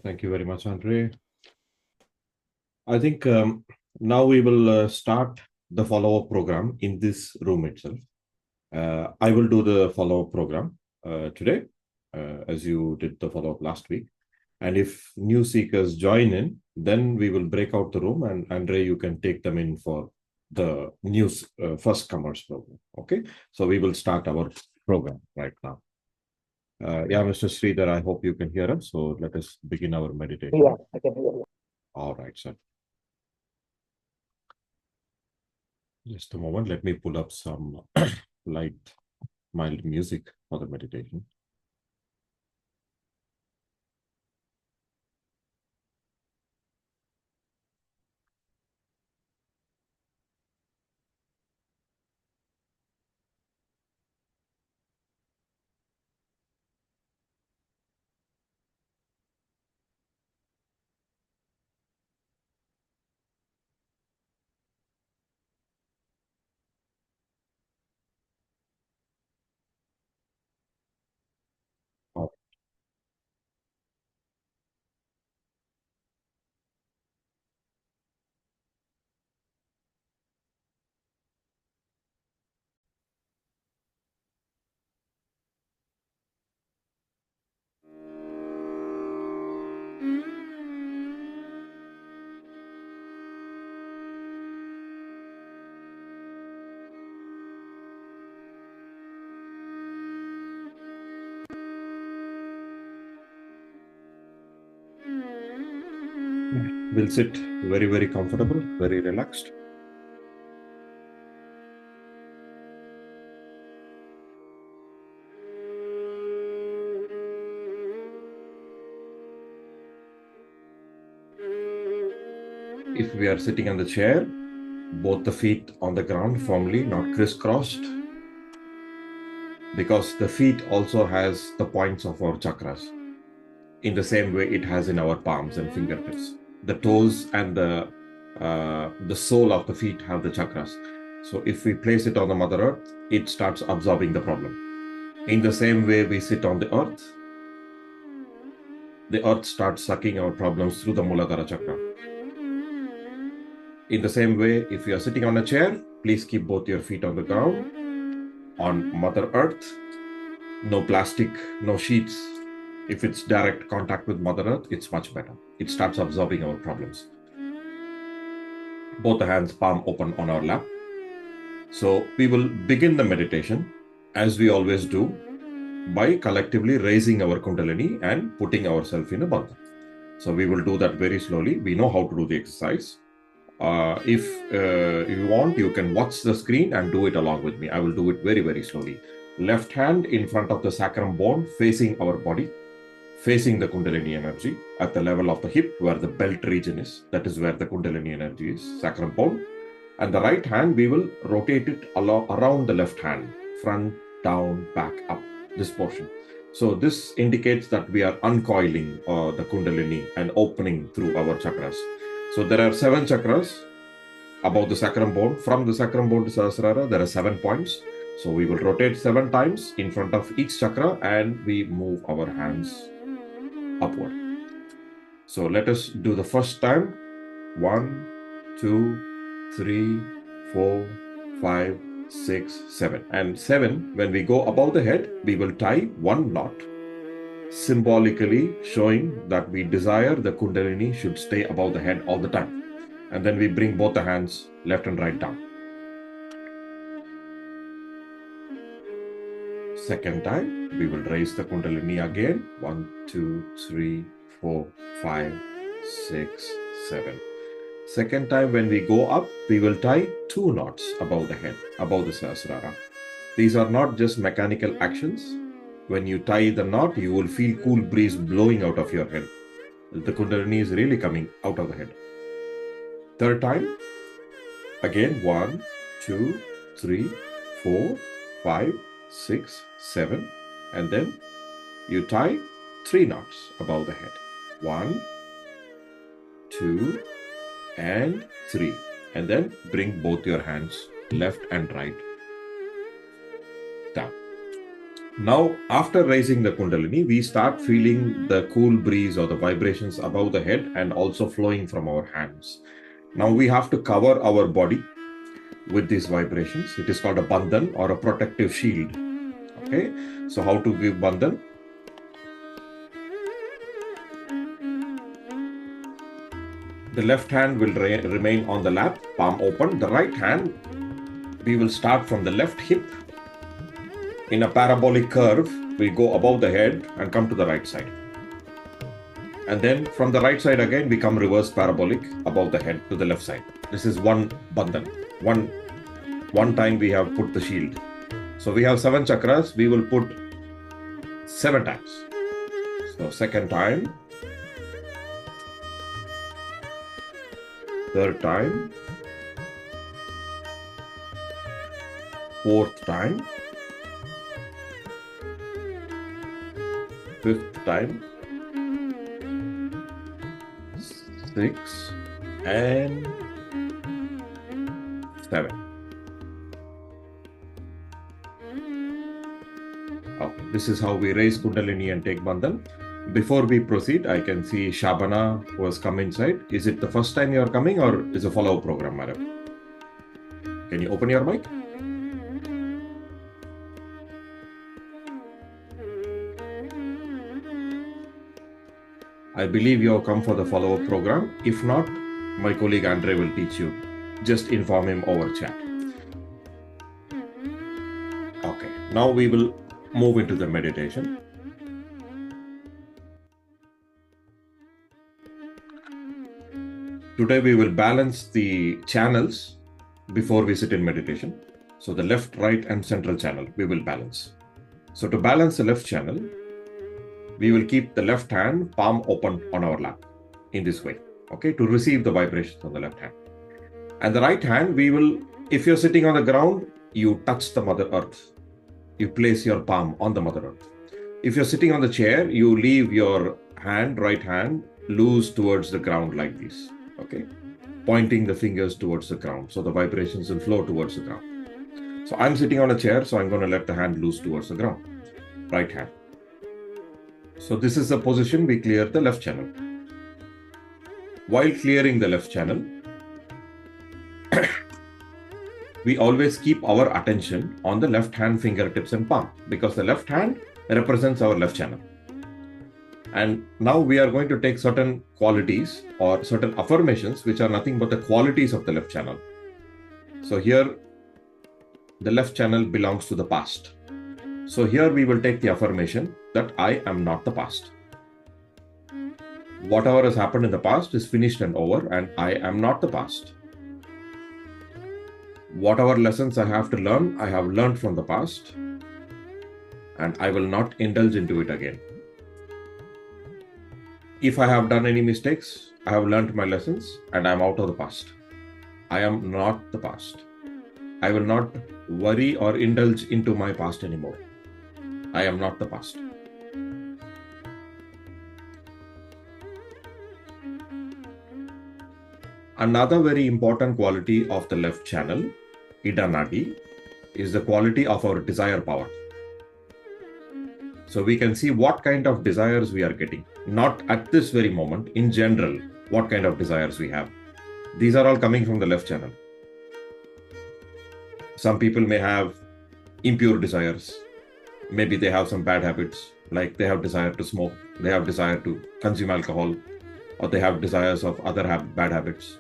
Thank you very much, Andre. I think now we will start the follow-up program in this room itself. I will do the follow-up program today, as you did the follow-up last week. And if new seekers join in, then we will break out the room, and Andre, you can take them in for the news first comers program. Okay, so we will start our program right now. Yeah, Mr. Sridhar, I hope you can hear us. So let us begin our meditation. Yeah, I can hear you. All right, sir. Just a moment. Let me pull up some light, mild music for the meditation. Oh, we'll sit very, very comfortable, very relaxed. If we are sitting on the chair, both the feet on the ground firmly, not crisscrossed, because the feet also has the points of our chakras in the same way it has in our palms and fingertips. The toes and the sole of the feet have the chakras. So if we place it on the Mother Earth, it starts absorbing the problem. In the same way we sit on the earth starts sucking our problems through the Muladhara chakra. In the same way, if you are sitting on a chair, please keep both your feet on the ground, on Mother Earth. No plastic, no sheets. If it's direct contact with Mother Earth, it's much better. It starts absorbing our problems. Both the hands palm open on our lap. So we will begin the meditation, as we always do, by collectively raising our Kundalini and putting ourselves in a bandha. So we will do that very slowly. We know how to do the exercise. If you want, you can watch the screen and do it along with me. I will do it very, very slowly. Left hand in front of the sacrum bone, facing our body, facing the Kundalini energy at the level of the hip where the belt region is. That is where the Kundalini energy is, sacrum bone. And the right hand, we will rotate it around the left hand, front, down, back, up, this portion. So this indicates that we are uncoiling the Kundalini and opening through our chakras. So there are 7 chakras above the sacrum bone. From the sacrum bone to Sahasrara, there are 7 points. So we will rotate 7 times in front of each chakra and we move our hands upward. So let us do the first time. 1, 2, 3, 4, 5, 6, 7. And 7, when we go above the head, we will tie 1 knot, symbolically showing that we desire the Kundalini should stay above the head all the time. And then we bring both the hands left and right down. Second time, we will raise the Kundalini again. 1, 2, 3, 4, 5, 6, 7. Second time, when we go up, we will tie 2 knots above the head, above the Sahasrara. These are not just mechanical actions. When you tie the knot, you will feel cool breeze blowing out of your head. The Kundalini is really coming out of the head. Third time, again 1, 2, 3, 4, 5, 6, 7, and then you tie 3 knots above the head. 1, 2, and 3, and then bring both your hands left and right down. Now, after raising the Kundalini, we start feeling the cool breeze or the vibrations above the head and also flowing from our hands. Now, we have to cover our body with these vibrations. It is called a bandhan or a protective shield. Okay, so how to give bandhan? The left hand will remain on the lap, palm open. The right hand, we will start from the left hip. In a parabolic curve, we go above the head and come to the right side. And then from the right side again, we come reverse parabolic above the head to the left side. This is one bandhan. One time we have put the shield. So we have 7 chakras. We will put 7 times. So second time, third time, fourth time, fifth time, 6 and 7. Okay, this is how we raise Kundalini and take Bandhan. Before we proceed, I can see Shabana who has come inside. Is it the first time you are coming or is a follow-up program, madam? Can you open your mic? I believe you have come for the follow-up program. If not, my colleague Andre will teach you. Just inform him over chat. Okay, now we will move into the meditation. Today we will balance the channels before we sit in meditation. So the left, right and central channel we will balance. So to balance the left channel, we will keep the left hand palm open on our lap in this way, okay, to receive the vibrations on the left hand. And the right hand, we will, if you're sitting on the ground, you touch the Mother Earth. You place your palm on the Mother Earth. If you're sitting on the chair, you leave your hand, right hand, loose towards the ground like this, okay, pointing the fingers towards the ground. So the vibrations will flow towards the ground. So I'm sitting on a chair, so I'm going to let the hand loose towards the ground, right hand. So this is the position we clear the left channel. While clearing the left channel, we always keep our attention on the left hand fingertips and palm because the left hand represents our left channel. And now we are going to take certain qualities or certain affirmations which are nothing but the qualities of the left channel. So here, the left channel belongs to the past. So here we will take the affirmation that I am not the past. Whatever has happened in the past is finished and over, and I am not the past. Whatever lessons I have to learn, I have learned from the past, and I will not indulge into it again. If I have done any mistakes, I have learned my lessons and I am out of the past. I am not the past. I will not worry or indulge into my past anymore. I am not the past. Another very important quality of the left channel, Ida Nadi, is the quality of our desire power. So we can see what kind of desires we are getting. Not at this very moment, in general, what kind of desires we have. These are all coming from the left channel. Some people may have impure desires. Maybe they have some bad habits, like they have desire to smoke, they have desire to consume alcohol, or they have desires of other bad habits.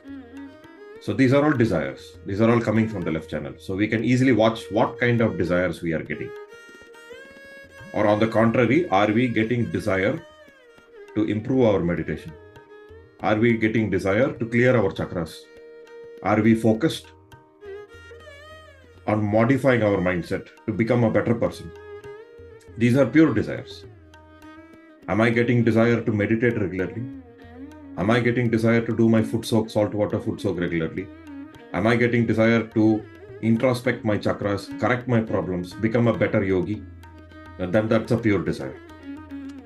So these are all desires. These are all coming from the left channel. So we can easily watch what kind of desires we are getting. Or on the contrary, are we getting desire to improve our meditation? Are we getting desire to clear our chakras? Are we focused on modifying our mindset to become a better person? These are pure desires. Am I getting desire to meditate regularly? Am I getting desire to do my foot soak, salt water foot soak regularly? Am I getting desire to introspect my chakras, correct my problems, become a better yogi? Then that's a pure desire.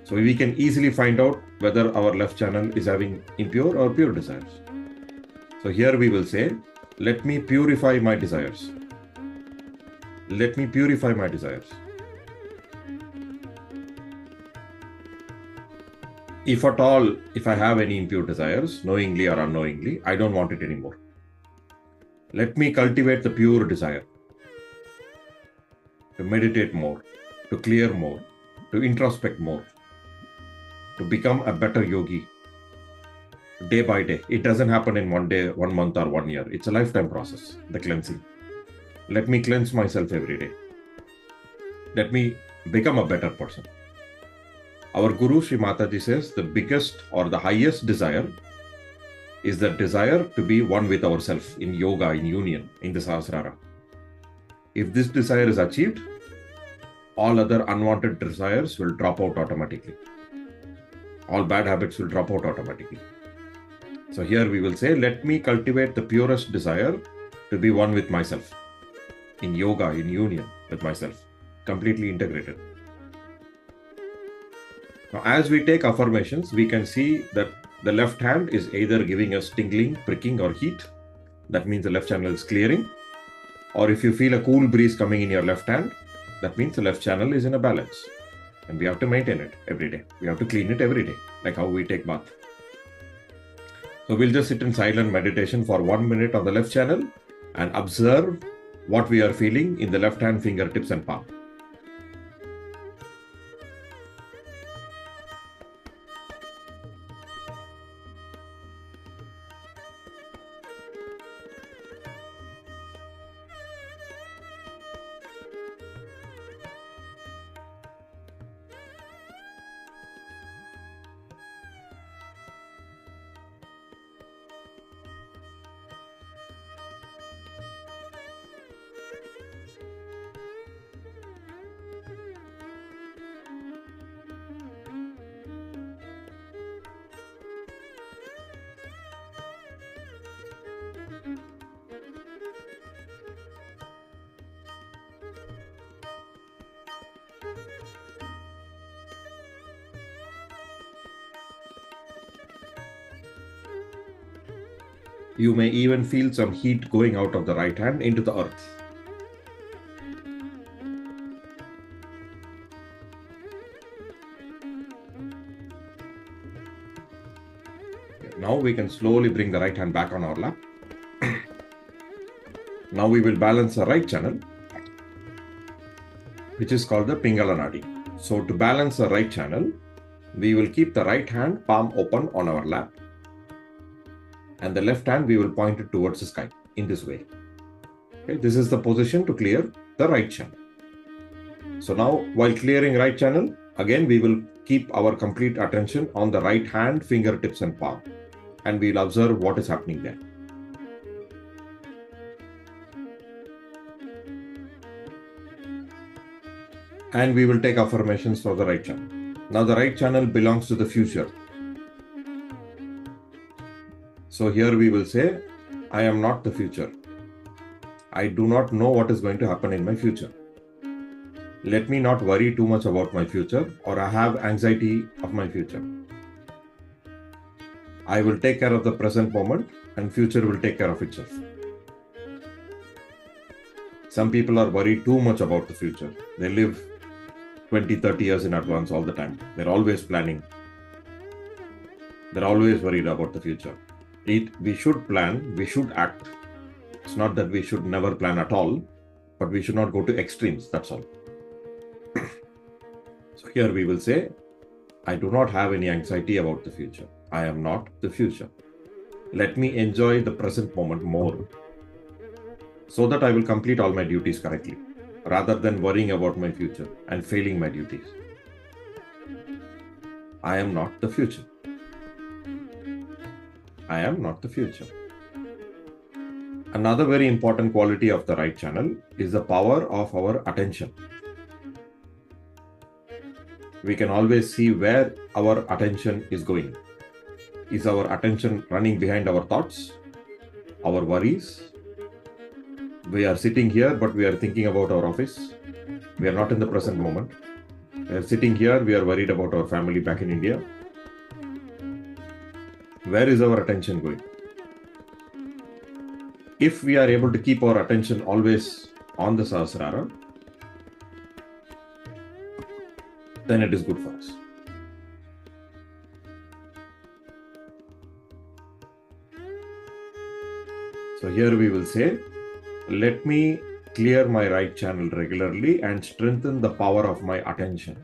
So we can easily find out whether our left channel is having impure or pure desires. So here we will say, let me purify my desires. Let me purify my desires. If at all, if I have any impure desires, knowingly or unknowingly, I don't want it anymore. Let me cultivate the pure desire to meditate more, to clear more, to introspect more, to become a better yogi day by day. It doesn't happen in 1 day, 1 month, or 1 year. It's a lifetime process, the cleansing. Let me cleanse myself every day. Let me become a better person. Our Guru Sri Mataji says the biggest or the highest desire is the desire to be one with ourselves in yoga, in union, in the Sahasrara. If this desire is achieved, all other unwanted desires will drop out automatically. All bad habits will drop out automatically. So here we will say, let me cultivate the purest desire to be one with myself, in yoga, in union with myself, completely integrated. Now, as we take affirmations, we can see that the left hand is either giving us tingling, pricking, or heat. That means the left channel is clearing. Or if you feel a cool breeze coming in your left hand, that means the left channel is in a balance. And we have to maintain it every day. We have to clean it every day, like how we take bath. So we'll just sit in silent meditation for 1 minute on the left channel and observe what we are feeling in the left hand fingertips and palm. You may even feel some heat going out of the right hand into the earth. Now we can slowly bring the right hand back on our lap. Now we will balance the right channel, which is called the Pingala Nadi. So to balance the right channel, we will keep the right hand palm open on our lap. And the left hand, we will point it towards the sky in this way. Okay, this is the position to clear the right channel. So now, while clearing right channel, again, we will keep our complete attention on the right hand, fingertips and palm. And we'll observe what is happening there. And we will take affirmations for the right channel. Now the right channel belongs to the future. So here we will say, I am not the future. I do not know what is going to happen in my future. Let me not worry too much about my future, or I have anxiety of my future. I will take care of the present moment and future will take care of itself. Some people are worried too much about the future. They live 20, 30 years in advance all the time. They're always planning. They're always worried about the future. We should plan, we should act. It's not that we should never plan at all, but we should not go to extremes, that's all. So here we will say, I do not have any anxiety about the future. I am not the future. Let me enjoy the present moment more, so that I will complete all my duties correctly, rather than worrying about my future and failing my duties. I am not the future. I am not the future. Another very important quality of the right channel is the power of our attention. We can always see where our attention is going. Is our attention running behind our thoughts, our worries? We are sitting here, but we are thinking about our office. We are not in the present moment. We are sitting here, we are worried about our family back in India. Where is our attention going? If we are able to keep our attention always on the Sahasrara, then it is good for us. So here we will say, let me clear my right channel regularly and strengthen the power of my attention.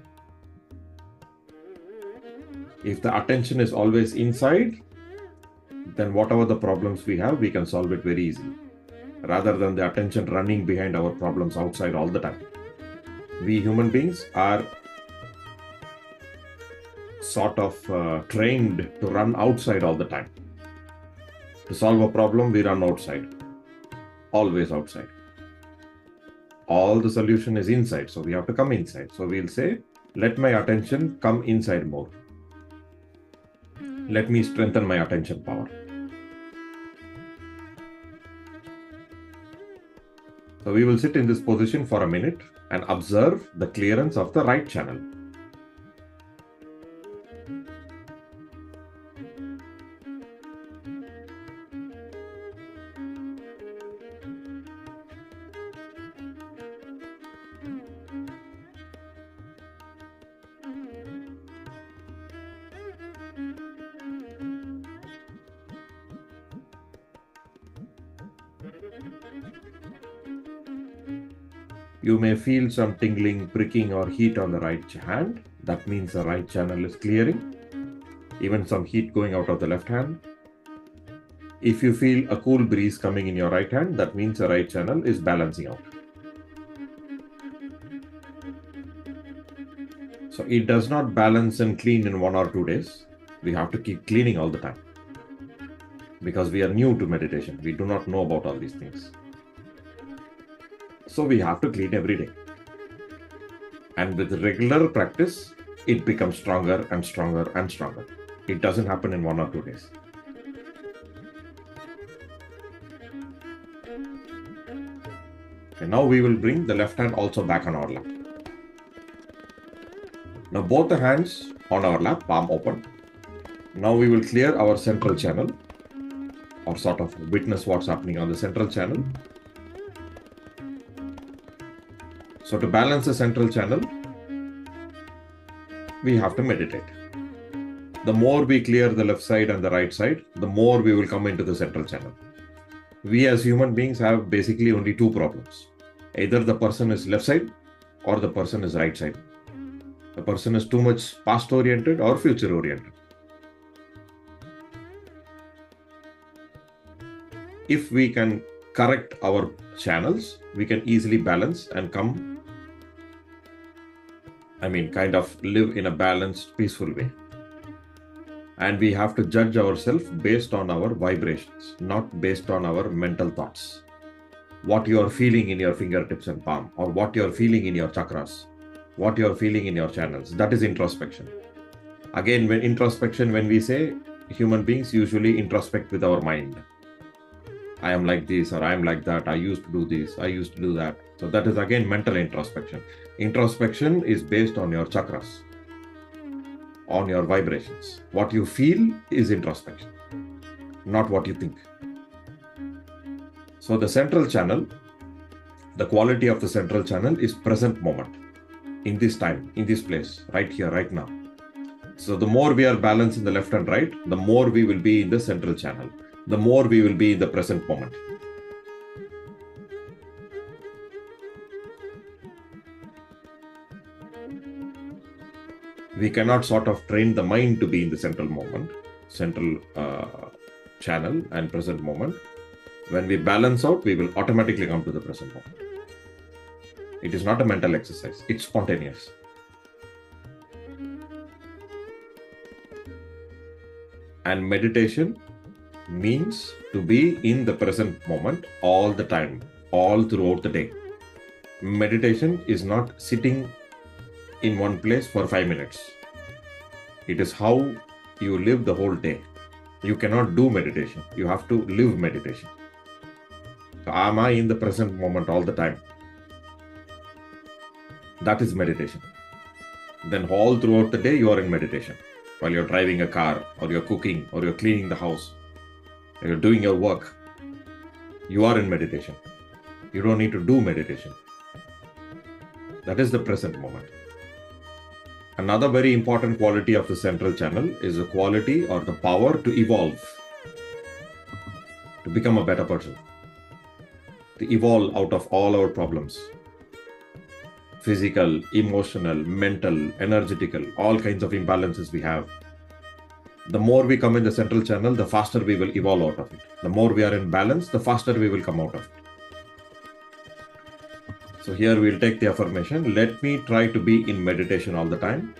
If the attention is always inside, then whatever the problems we have, we can solve it very easily, rather than the attention running behind our problems outside all the time. We human beings are sort of trained to run outside all the time. To solve a problem, we run outside, always outside. All the solution is inside, so we have to come inside. So we'll say, let my attention come inside more. Let me strengthen my attention power. So we will sit in this position for a minute and observe the clearance of the right channel. You may feel some tingling, pricking or heat on the right hand. That means the right channel is clearing. Even some heat going out of the left hand. If you feel a cool breeze coming in your right hand, that means the right channel is balancing out. So it does not balance and clean in 1 or 2 days. We have to keep cleaning all the time, because we are new to meditation. We do not know about all these things. So we have to clean every day. And with regular practice, it becomes stronger and stronger and stronger. It doesn't happen in 1 or 2 days. And now we will bring the left hand also back on our lap. Now both the hands on our lap, palm open. Now we will clear our central channel, or sort of witness what's happening on the central channel. So to balance the central channel, we have to meditate. The more we clear the left side and the right side, the more we will come into the central channel. We as human beings have basically only 2 problems. Either the person is left side or the person is right side. The person is too much past oriented or future oriented. If we can correct our channels, we can easily balance and kind of live in a balanced, peaceful way. And we have to judge ourselves based on our vibrations, not based on our mental thoughts. What you are feeling in your fingertips and palm, or what you are feeling in your chakras, what you are feeling in your channels, that is introspection. Again, when we say, human beings usually introspect with our mind. I am like this, or I am like that, I used to do this, I used to do that. So that is again mental introspection. Introspection is based on your chakras, on your vibrations. What you feel is introspection, not what you think. So the central channel, the quality of the central channel is present moment, in this time, in this place, right here, right now. So the more we are balanced in the left and right, the more we will be in the central channel, the more we will be in the present moment. We cannot sort of train the mind to be in the central moment, central channel and present moment. When we balance out, we will automatically come to the present moment. It is not a mental exercise, it's spontaneous. And meditation means to be in the present moment all the time, all throughout the day. Meditation is not sitting in one place for 5 minutes. It is how you live the whole day. You cannot do meditation. You have to live meditation. So am I in the present moment all the time? That is meditation. Then all throughout the day you are in meditation. While you're driving a car, or you're cooking, or you're cleaning the house, or you're doing your work, you are in meditation. You don't need to do meditation. That is the present moment. Another very important quality of the central channel is the quality or the power to evolve. to become a better person, to evolve out of all our problems, physical, emotional, mental, energetical, all kinds of imbalances we have. The more we come in the central channel, the faster we will evolve out of it. The more we are in balance, the faster we will come out of it. So here we'll take the affirmation. Let me try to be in meditation all the time.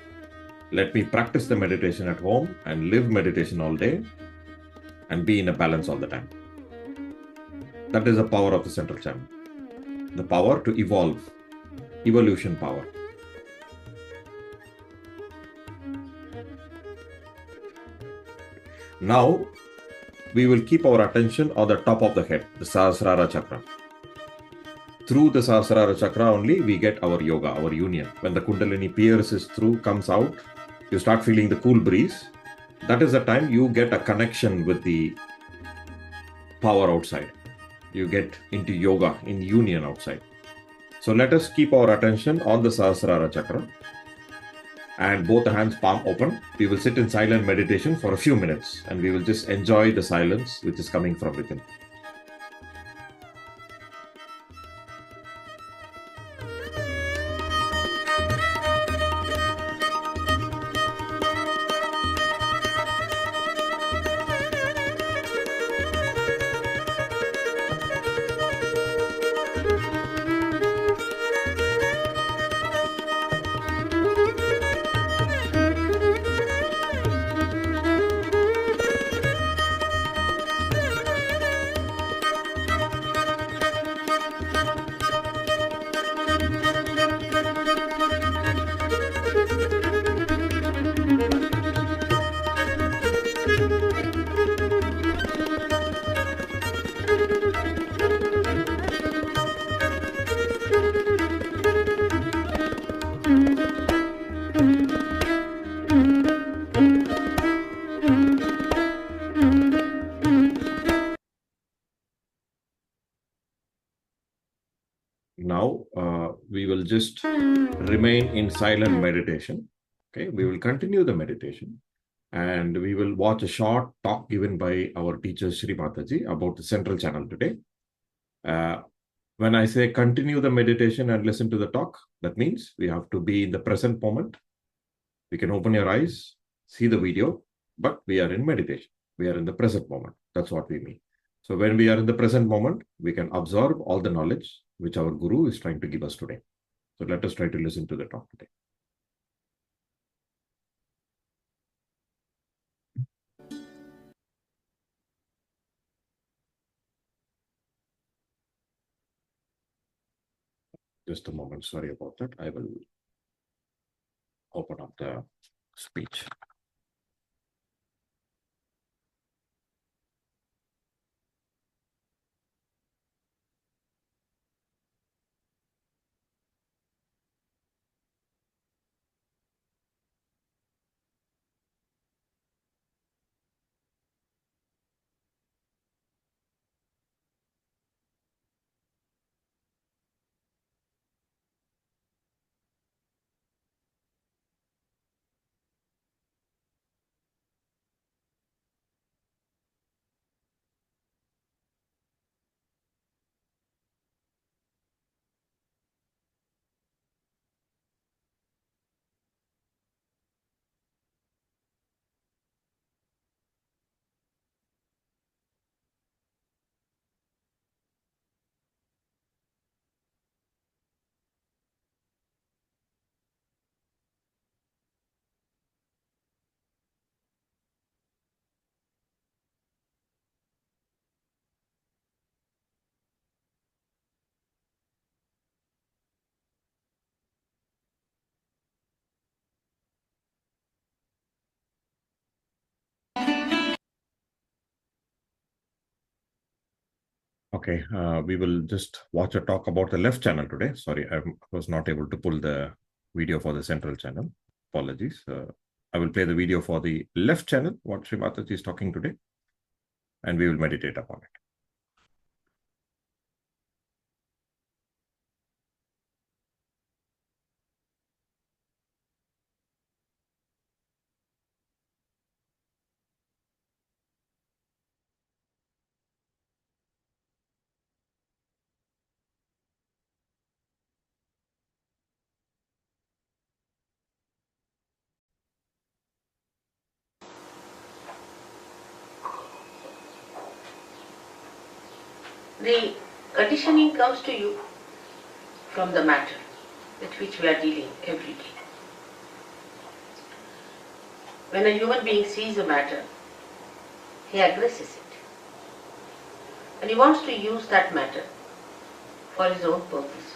Let me practice the meditation at home and live meditation all day and be in a balance all the time. That is the power of the central channel. The power to evolve, evolution power. Now, we will keep our attention on the top of the head, the Sahasrara chakra. Through the Sahasrara chakra only, we get our yoga, our union. When the Kundalini pierces through, comes out, you start feeling the cool breeze. That is the time you get a connection with the power outside. You get into yoga, in union outside. So let us keep our attention on the Sahasrara chakra. And both the hands palm open. We will sit in silent meditation for a few minutes and we will just enjoy the silence which is coming from within. Now, we will just remain in silent meditation. Okay, we will continue the meditation and we will watch a short talk given by our teacher Shri Mataji about the central channel today. When I say continue the meditation and listen to the talk, that means we have to be in the present moment. We can open your eyes, see the video, but we are in meditation. We are in the present moment. That's what we mean. So when we are in the present moment, we can absorb all the knowledge which our Guru is trying to give us today. So let us try to listen to the talk today. Just a moment. Sorry about that. I will open up the speech. Okay, we will just watch a talk about the left channel today. Sorry, I was not able to pull the video for the central channel. Apologies. I will play the video for the left channel, what Sri Mataji is talking today, and we will meditate upon it. The conditioning comes to you from the matter with which we are dealing every day. When a human being sees a matter, he aggresses it. And he wants to use that matter for his own purpose.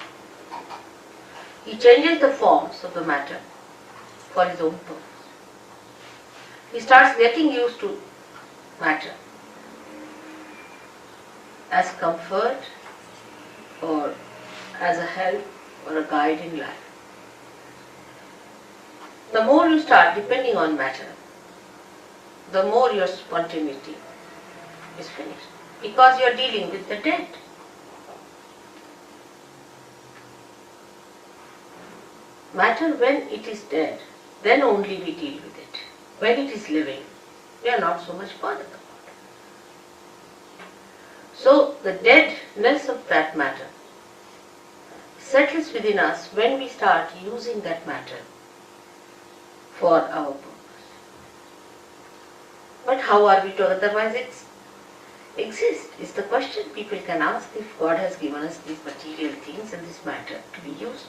He changes the forms of the matter for his own purpose. He starts getting used to matter as comfort or as a help or a guide in life. The more you start depending on matter, the more your spontaneity is finished, because you are dealing with the dead. Matter, when it is dead, then only we deal with it. When it is living, we are not so much bothered about it. So the deadness of that matter settles within us when we start using that matter for our purpose. But how are we to otherwise exist is the question people can ask. If God has given us these material things and this matter to be used,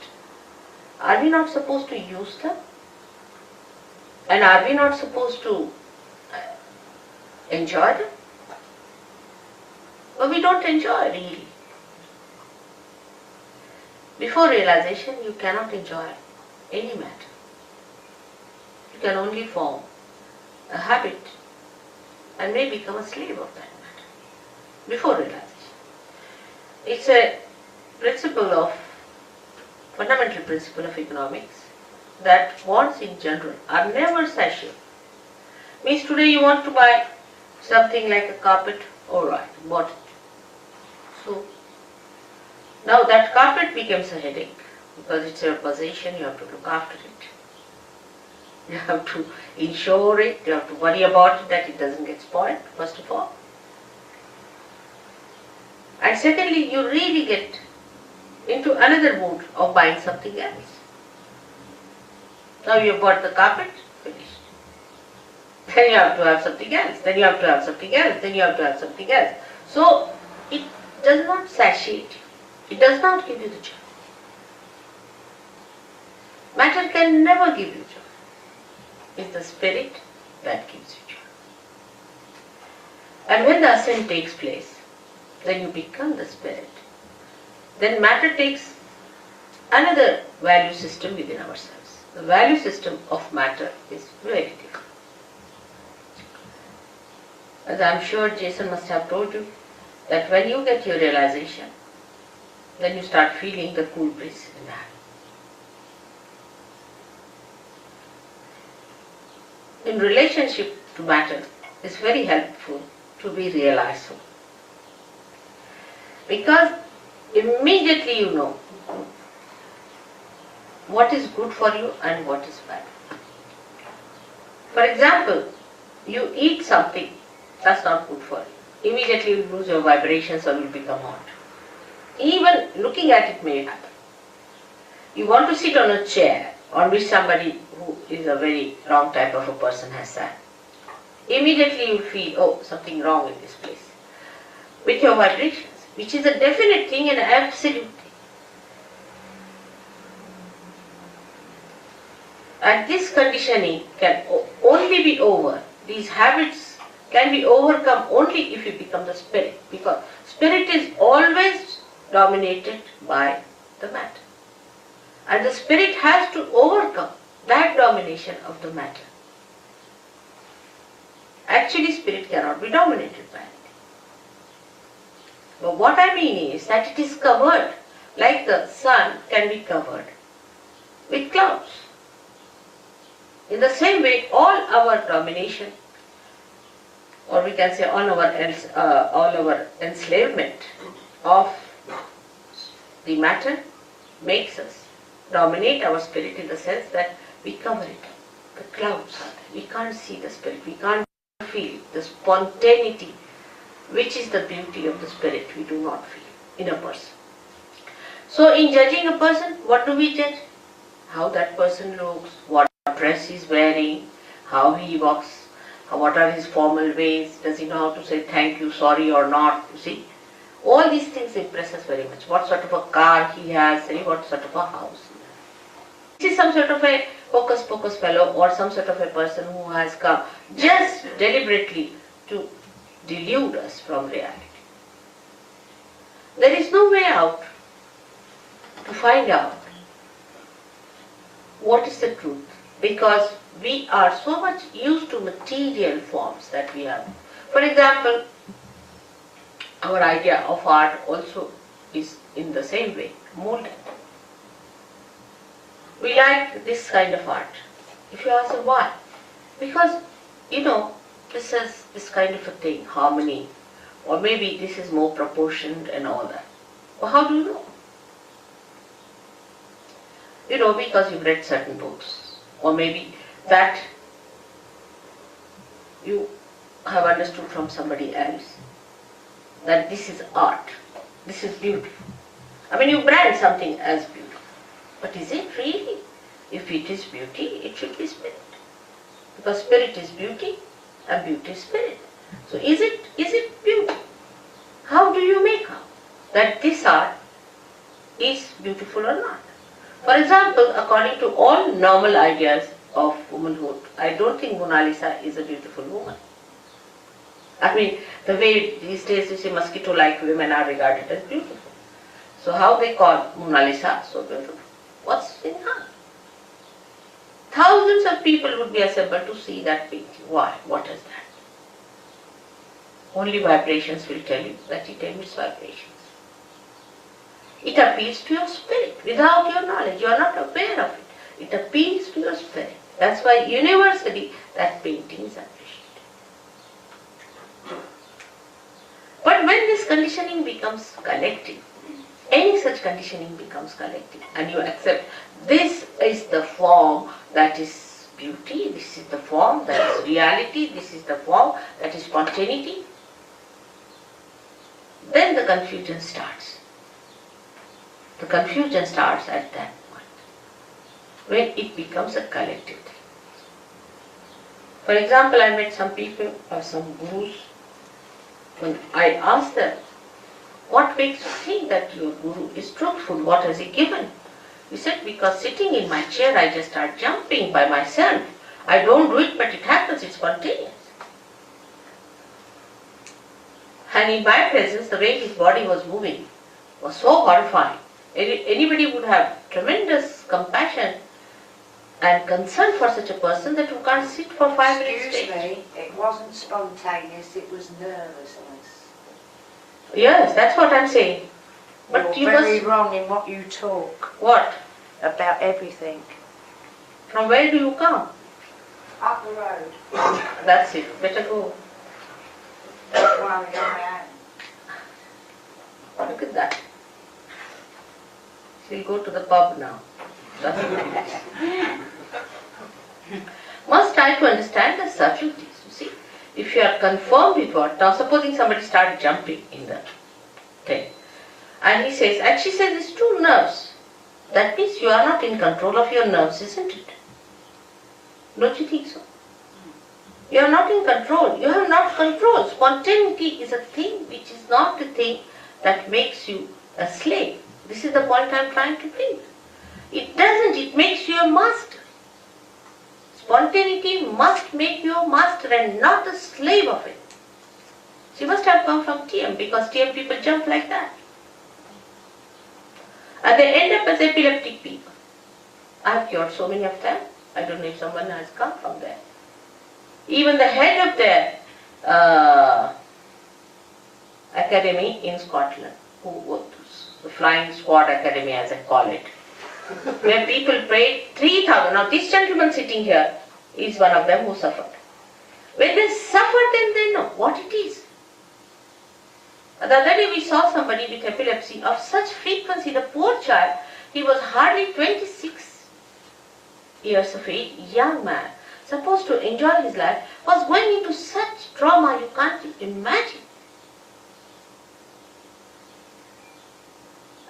are we not supposed to use them? And are we not supposed to enjoy them? But we don't enjoy really. Before realization, you cannot enjoy any matter. You can only form a habit and may become a slave of that matter before realization. It's a fundamental principle of economics that wants in general are never satiable. Means today you want to buy something like a carpet, alright, bought it. So now that carpet becomes a headache because it's your possession, you have to look after it. You have to insure it, you have to worry about it that it doesn't get spoiled, first of all. And secondly, you really get into another mood of buying something else. Now you have bought the carpet, finished. Then you have to have something else, then you have to have something else, then you have to have something else. So it does not satiate you. It does not give you the joy. Matter can never give you joy. It's the spirit that gives you joy. And when the ascent takes place, then you become the spirit. Then matter takes another value system within ourselves. The value system of matter is very different. As I am sure Jason must have told you, that when you get your realization, then you start feeling the cool breeze in the hand. In relationship to matter, it's very helpful to be realized. Because immediately you know what is good for you and what is bad. For example, you eat something that's not good for you. Immediately you lose your vibrations or will become hot. Even looking at it may happen. You want to sit on a chair on which somebody who is a very wrong type of a person has sat. Immediately you feel, oh, something wrong in this place. With your vibrations, which is a definite thing and absolute thing. And this conditioning can only be over. These habits can be overcome only if you become the spirit. Because spirit is always dominated by the matter. And the spirit has to overcome that domination of the matter. Actually, spirit cannot be dominated by anything. But what I mean is that it is covered, like the sun can be covered with clouds. In the same way, all our domination, or we can say all our enslavement of the matter makes us dominate our spirit in the sense that we cover it. The clouds are there. We can't see the spirit. We can't feel the spontaneity, which is the beauty of the spirit. We do not feel in a person. So in judging a person, what do we judge? How that person looks, what dress he is wearing, how he walks, what are his formal ways, does he know how to say thank you, sorry or not, you see. All these things impress us very much. What sort of a car he has, and what sort of a house. This is some sort of a hocus pocus fellow or some sort of a person who has come just deliberately to delude us from reality. There is no way out to find out what is the truth, because we are so much used to material forms that we have. For example, our idea of art also is in the same way molded. We like this kind of art. If you ask why, because this is this kind of a thing, harmony, or maybe this is more proportioned and all that. Well, how do you know? Because you've read certain books, or maybe that you have understood from somebody else that this is art, this is beauty. I mean, you brand something as beauty, but is it really? If it is beauty, it should be spirit, because spirit is beauty and beauty is spirit. So is it beauty? How do you make out that this art is beautiful or not? For example, according to all normal ideas of womanhood, I don't think Mona Lisa is a beautiful woman. I mean, the way these days you see mosquito-like women are regarded as beautiful. So how they call Mona Lisa so beautiful? What's in her? Thousands of people would be assembled to see that painting. Why? What is that? Only vibrations will tell you that it emits vibrations. It appeals to your spirit without your knowledge. You are not aware of it. It appeals to your spirit. That's why universally that painting is appreciated. But when this conditioning becomes collective, any such conditioning becomes collective, and you accept this is the form that is beauty, this is the form that is reality, this is the form that is spontaneity, then the confusion starts. The confusion starts at that point, when it becomes a collective thing. For example, I met some people or some gurus. When I asked them, what makes you think that your guru is truthful? What has he given? He said, because sitting in my chair I just start jumping by myself. I don't do it, but it happens, it's spontaneous. And in my presence, the way his body was moving was so horrifying. Anybody would have tremendous compassion and concern for such a person that you can't sit for 5 minutes straight. Excuse me, it wasn't spontaneous, it was nervousness. Yes, that's what I'm saying. But You're you very must... wrong in what you talk What? about everything. From where do you come? Up the road. That's it. Better go. That's why I'm on my own. Look at that. She'll go to the pub now. That's it. Must try to understand the subtleties. You see, if you are confirmed with what, now supposing somebody started jumping in the thing, and he says, and she says, it's 2 nerves. That means you are not in control of your nerves, isn't it? Don't you think so? You are not in control. You have not control. Spontaneity is a thing which is not the thing that makes you a slave. This is the point I am trying to bring. It doesn't. It makes you a master. Spontaneity must make you a master and not a slave of it. She must have come from TM, because TM people jump like that. And they end up as epileptic people. I have cured so many of them. I don't know if someone has come from there. Even the head of their academy in Scotland, who was the Flying Squad Academy as I call it, where people prayed 3,000. Now this gentleman sitting here is one of them who suffered. When they suffer, then they know what it is. The other day we saw somebody with epilepsy of such frequency, the poor child, he was hardly 26 years of age, young man, supposed to enjoy his life, was going into such trauma you can't imagine.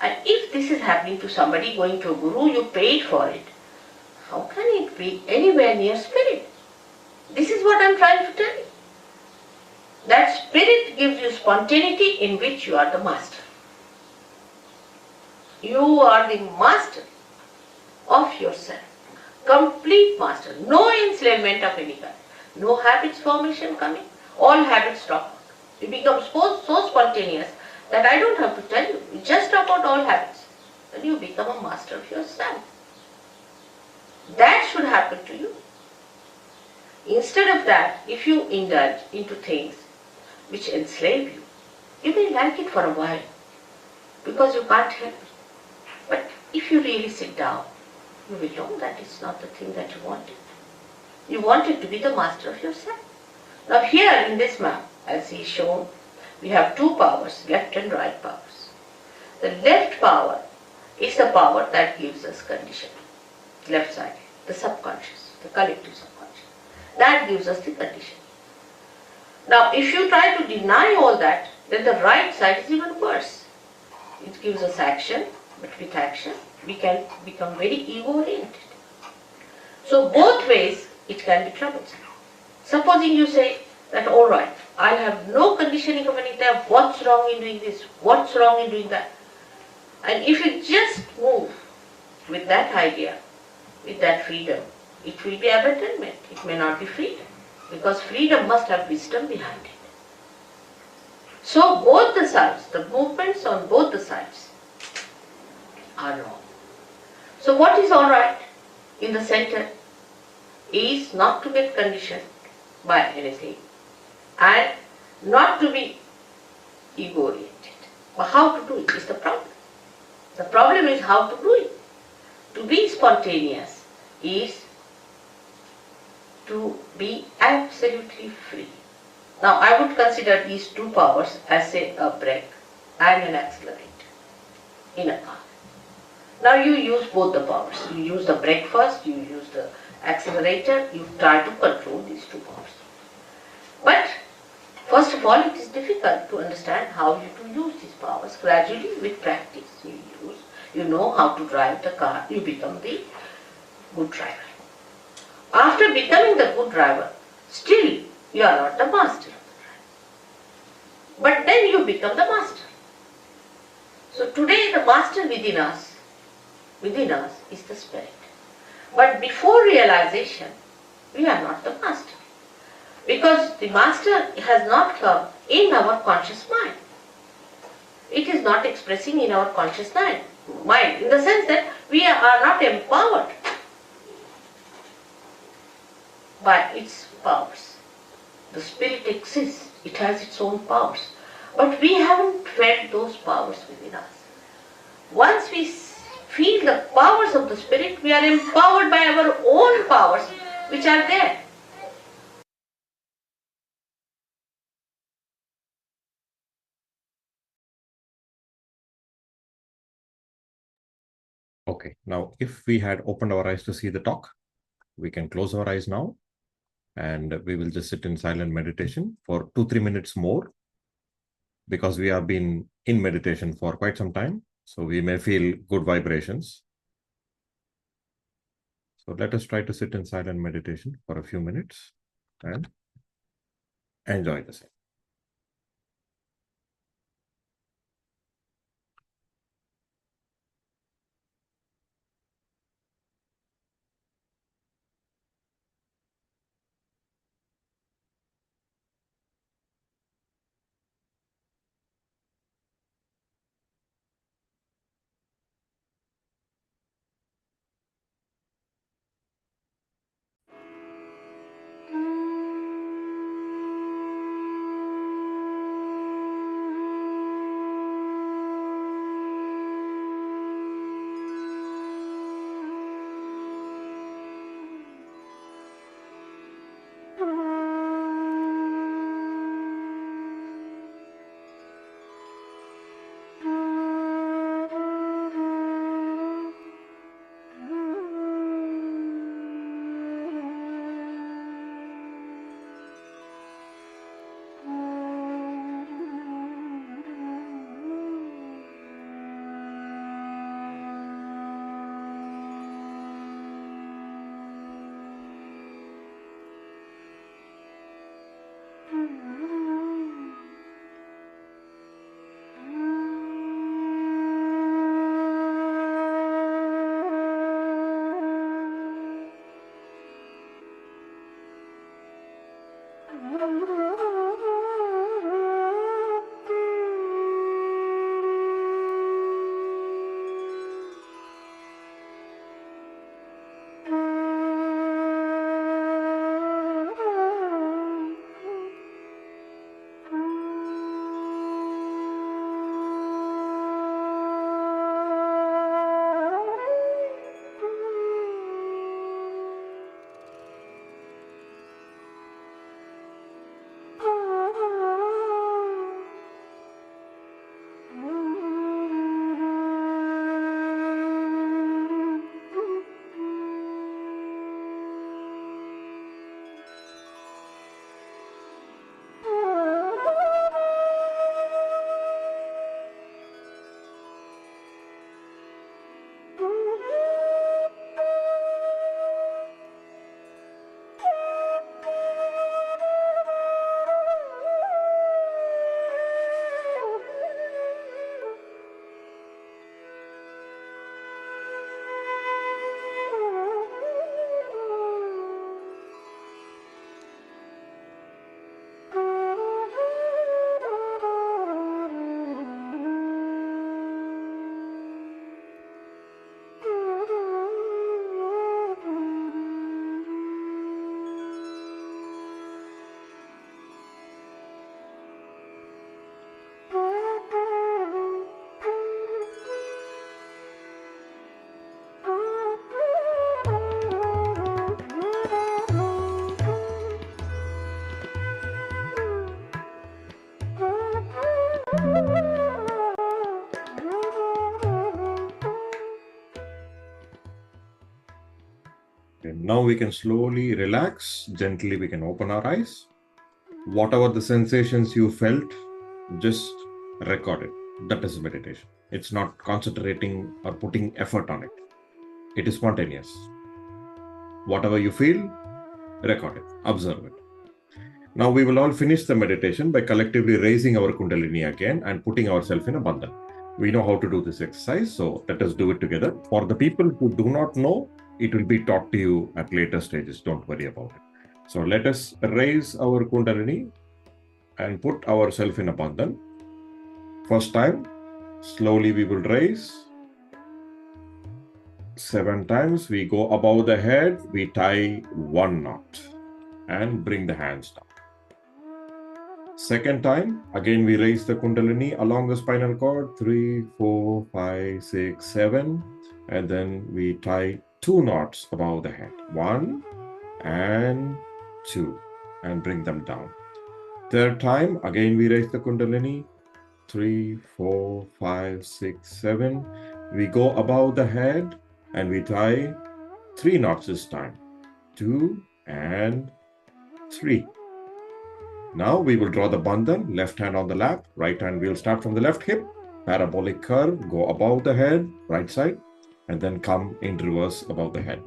And if this is happening to somebody going to a guru, you paid for it, how can it be anywhere near spirit? This is what I am trying to tell you. That spirit gives you spontaneity in which you are the master. You are the master of yourself. Complete master. No enslavement of any kind. No habits formation coming. All habits drop out. You become so spontaneous that I don't have to tell you. You just drop out all habits. Then you become a master of yourself. That should happen to you. Instead of that, if you indulge into things which enslave you, you may like it for a while because you can't help it. But if you really sit down, you will know that it's not the thing that you wanted. You wanted to be the master of yourself. Now here in this map, as is shown, we have two powers, left and right powers. The left power is the power that gives us conditioning. Left side, the subconscious, the collective subconscious. That gives us the conditioning. Now if you try to deny all that, then the right side is even worse. It gives us action, but with action we can become very ego-oriented. So both ways it can be troublesome. Supposing you say that alright, I have no conditioning of any type, what's wrong in doing this, what's wrong in doing that? And if you just move with that idea, with that freedom, it will be abandonment, it may not be freedom, because freedom must have wisdom behind it. So both the sides, the movements on both the sides are wrong. So what is alright in the center is not to get conditioned by anything and not to be ego-oriented. But how to do it is the problem. The problem is how to do it. To be spontaneous is to be absolutely free. Now I would consider these two powers as say a brake and an accelerator in a car. Now you use both the powers. You use the brake first, you use the accelerator, you try to control these two powers. But first of all, it is difficult to understand how you to use these powers. Gradually, with practice, you know how to drive the car, you become the good driver. After becoming the good driver, still you are not the master of the driver. But then you become the master. So today the master within us is the spirit. But before realization, we are not the master. Because the master has not come in our conscious mind. It is not expressing in our conscious mind, in the sense that we are not empowered by its powers. The spirit exists, it has its own powers. But we haven't felt those powers within us. Once we feel the powers of the spirit, we are empowered by our own powers which are there. Okay, now if we had opened our eyes to see the talk, we can close our eyes now and we will just sit in silent meditation for 2-3 minutes more because we have been in meditation for quite some time. So we may feel good vibrations. So let us try to sit in silent meditation for a few minutes and enjoy the same. Okay, now we can slowly relax. Gently, we can open our eyes. Whatever the sensations you felt, just record it. That is meditation. It's not concentrating or putting effort on it. It is spontaneous. Whatever you feel, record it, observe it. Now we will all finish the meditation by collectively raising our Kundalini again and putting ourselves in a bandhan. We know how to do this exercise, so let us do it together. For the people who do not know, it will be taught to you at later stages. Don't worry about it. So let us raise our Kundalini and put ourselves in a bandhan. First time, slowly we will raise. 7 times we go above the head, we tie 1 knot and bring the hands down. Second time, again we raise the Kundalini along the spinal cord, 3, 4, 5, 6, 7, and then we tie 2 knots above the head, 1 and 2, and bring them down. Third time, again we raise the Kundalini, 3, 4, 5, 6, 7. We go above the head and we tie 3 knots this time, 2 and 3. Now we will draw the bandhan, left hand on the lap, right hand we'll start from the left hip, parabolic curve, go above the head, right side, and then come in reverse above the head.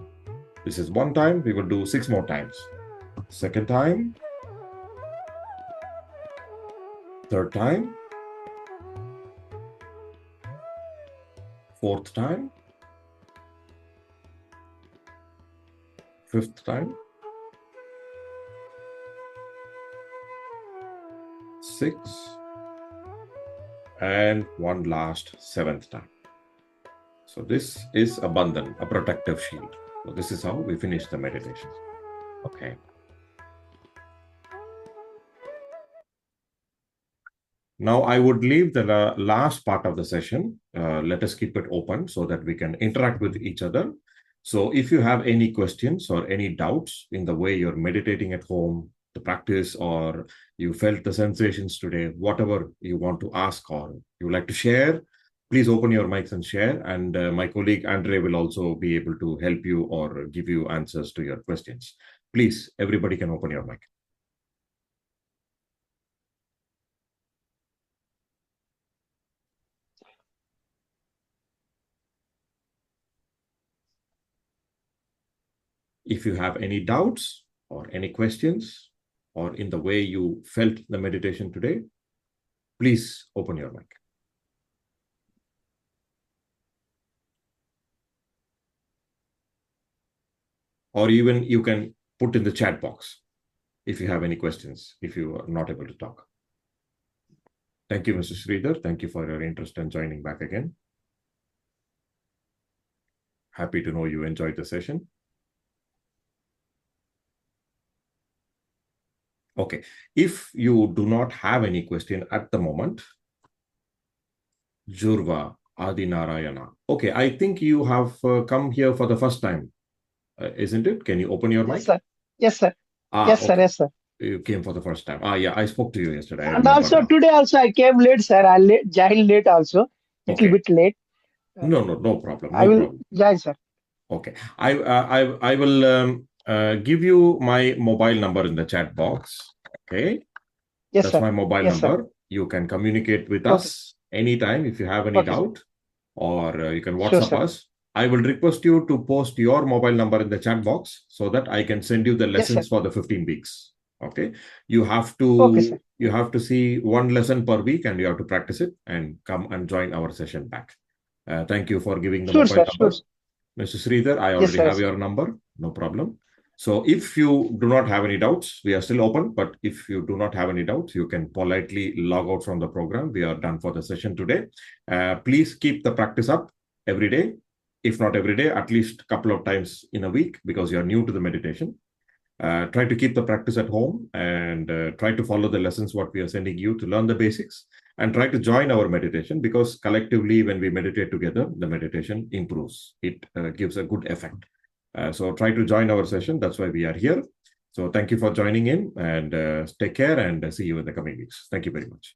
This is 1 time, we will do 6 more times. Second time, third time, fourth time, fifth time, 6, and 1 last 7th time. So this is a bandhan, a protective shield. So this is how we finish the meditation. Okay. Now I would leave the last part of the session. Let us keep it open so that we can interact with each other. So if you have any questions or any doubts in the way you're meditating at home, the practice, or you felt the sensations today, whatever you want to ask or you would like to share, please open your mics and share. And my colleague Andre will also be able to help you or give you answers to your questions. Please, everybody can open your mic. If you have any doubts or any questions, or in the way you felt the meditation today, please open your mic. Or even you can put in the chat box if you have any questions, if you are not able to talk. Thank you, Mr. Sridhar. Thank you for your interest in joining back again. Happy to know you enjoyed the session. Okay, if you do not have any question at the moment, Jurva Adinarayana. Okay, I think you have come here for the first time, isn't it? Can you open your mic? Yes, sir. Yes, sir. Yes, okay. Sir. Yes, sir. You came for the first time. Yeah, I spoke to you yesterday. I And remember also now. today also I came late, sir. I joined late also. Little bit late. No problem. I No will problem. join, sir. Okay. I will give you my mobile number in the chat box. Okay. Yes, That's sir. my mobile Yes, number. You can communicate with Okay. us anytime if you have any Okay, sir. doubt, or you can Sure, WhatsApp sir. us. I will request you to post your mobile number in the chat box so that I can send you the Yes, sir. lessons for the 15 weeks. Okay. You have Okay, sir. to see 1 lesson per week and you have to practice it and come and join our session back. Thank you for giving the Sure, mobile sir. number. Sure, sir. Mr. Sridhar, I Yes, already sir. have your number. No problem. So if you do not have any doubts, we are still open. But if you do not have any doubts, you can politely log out from the program. We are done for the session today. Please keep the practice up every day. If not every day, at least a couple of times in a week, because you are new to the meditation. Try to keep the practice at home and try to follow the lessons what we are sending you to learn the basics, and try to join our meditation, because collectively when we meditate together, the meditation improves. It gives a good effect. So try to join our session. That's why we are here. So thank you for joining in, and take care, and see you in the coming weeks. Thank you very much.